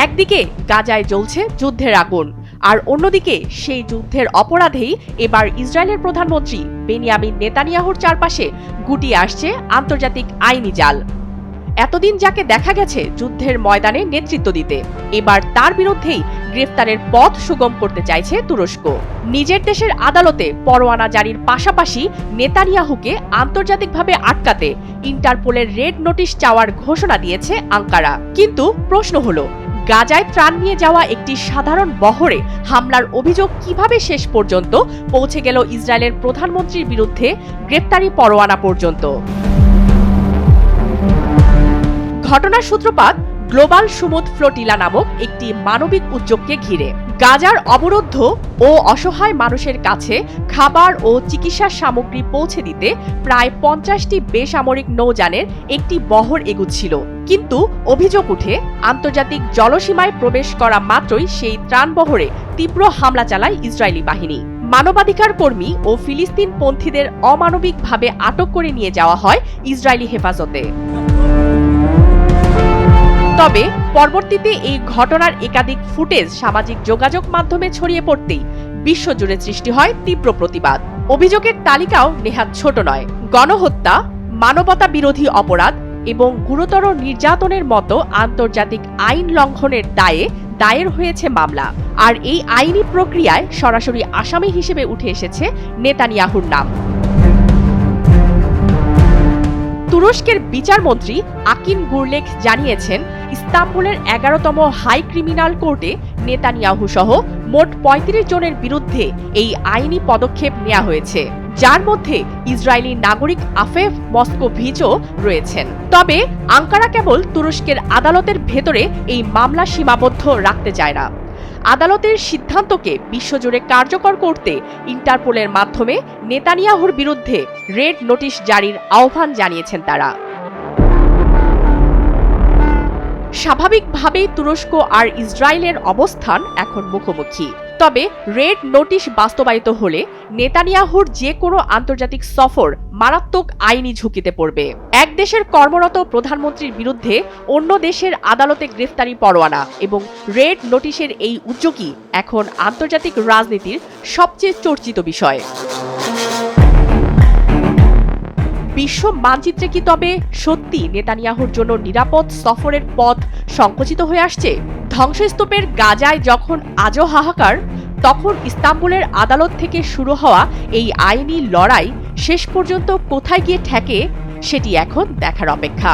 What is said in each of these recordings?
একদিকে গাজায় জ্বলছে যুদ্ধের আগুন, আর অন্যদিকে সেই যুদ্ধের অপরাধেই এবার ইসরায়েলের প্রধানমন্ত্রী বেনিয়ামিন নেতানিয়াহুর চারপাশে গুটিয়ে আসছে আন্তর্জাতিক আইনি জাল। এতদিন যাকে দেখা গেছে যুদ্ধের ময়দানে নেতৃত্ব দিতে, এবার তার বিরুদ্ধেই গ্রেফতারের পথ সুগম করতে চাইছে তুরস্ক। নিজের দেশের আদালতে পরোয়ানা জারির পাশাপাশি নেতানিয়াহুকে আন্তর্জাতিকভাবে আটকাতে ইন্টারপোলের রেড নোটিশ চাওয়ার ঘোষণা দিয়েছে আঙ্কারা। কিন্তু প্রশ্ন হলো, গাজায় ত্রাণ নিয়ে যাওয়া একটি সাধারণ বহরে হামলার অভিযোগ কিভাবে শেষ পর্যন্ত পৌঁছে গেল ইসরায়েলের প্রধানমন্ত্রীর বিরুদ্ধে গ্রেপ্তারি পরোয়ানা পর্যন্ত? ঘটনার সূত্রপাত গ্লোবাল সুমুদ ফ্লোটিলা নামক একটি মানবিক উদ্যোগকে ঘিরে। গাজার অবরুদ্ধ ও অসহায় মানুষের কাছে খাবার ও চিকিৎসা সামগ্রী পৌঁছে দিতে প্রায় 50টি বেসামরিক নৌযানের একটি বহর এগুচ্ছিল। কিন্তু অভিযোগ উঠে, আন্তর্জাতিক জলসীমায় প্রবেশ করা মাত্রই সেই ত্রাণবহরে তীব্র হামলা চালায় ইসরায়েলি বাহিনী। মানবাধিকার কর্মী ও ফিলিস্তিনপন্থীদের অমানবিকভাবে আটক করে নিয়ে যাওয়া হয় ইসরায়েলি হেফাজতে। তবে পরবর্তীতে এই ঘটনার একাধিক ফুটেজ সামাজিক যোগাযোগ মাধ্যমে ছড়িয়ে পড়তেই বিশ্বজুড়ে সৃষ্টি হয় তীব্র প্রতিবাদ। অভিযোগের তালিকাও নেহাত ছোট নয়। গণহত্যা, মানবতা বিরোধী অপরাধ এবং গুরুতর নির্যাতনের মতো আন্তর্জাতিক আইন লঙ্ঘনের দায়ে দায়ের হয়েছে মামলা। আর এই আইনি প্রক্রিয়ায় সরাসরি আসামি হিসেবে উঠে এসেছে নেতানিয়াহুর নাম। তুরস্কের বিচারমন্ত্রী আকিন গুরলেক জানিয়েছেন, ইস্তাম্বুলের 11তম হাই ক্রিমিনাল কোর্টে নেতানিয়াহু সহ মোট 35 জনের বিরুদ্ধে এই আইনি পদক্ষেপ নেওয়া হয়েছে, যার মধ্যে ইসরায়েলি নাগরিক আফেফ মস্কোভিচও রয়েছেন। তবে আঙ্কারা কেবল তুরস্কের আদালতের ভেতরে এই মামলা সীমাবদ্ধ রাখতে চায় না। আদালতের সিদ্ধান্তকে বিশ্বজুড়ে কার্যকর করতে ইন্টারপোলের মাধ্যমে নেতানিয়াহুর বিরুদ্ধে রেড নোটিশ জারির আহ্বান জানিয়েছেন তারা। স্বাভাবিকভাবেই তুরস্ক আর ইসরায়েলের অবস্থান এখন মুখোমুখি। তবে রেড নোটিশ বাস্তবায়িত হলে নেতানিয়াহুর যে কোনো আন্তর্জাতিক সফর মারাত্মক আইনি ঝুঁকিতে পড়বে। এক দেশের কর্মরত প্রধানমন্ত্রীর বিরুদ্ধে অন্য দেশের আদালতে গ্রেফতারি পরোয়ানা এবং রেড নোটিশের এই উদ্যোগই এখন আন্তর্জাতিক রাজনীতির সবচেয়ে চর্চিত বিষয়। বিশ্ব মানচিত্রে কি তবে সত্যি নেতানিয়াহুর জন্য নিরাপদ সফরের পথ সংকুচিত হয়ে আসছে? ধ্বংসস্তূপের গাজায় যখন আজও হাহাকার, তখন ইস্তাম্বুলের আদালত থেকে শুরু হওয়া এই আইনি লড়াই শেষ পর্যন্ত কোথায় গিয়ে ঠেকে, সেটি এখন দেখার অপেক্ষা।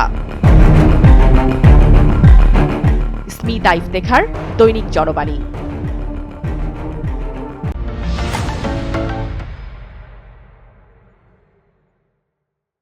স্মিতা ইফতেখার, দৈনিক জনবাণী।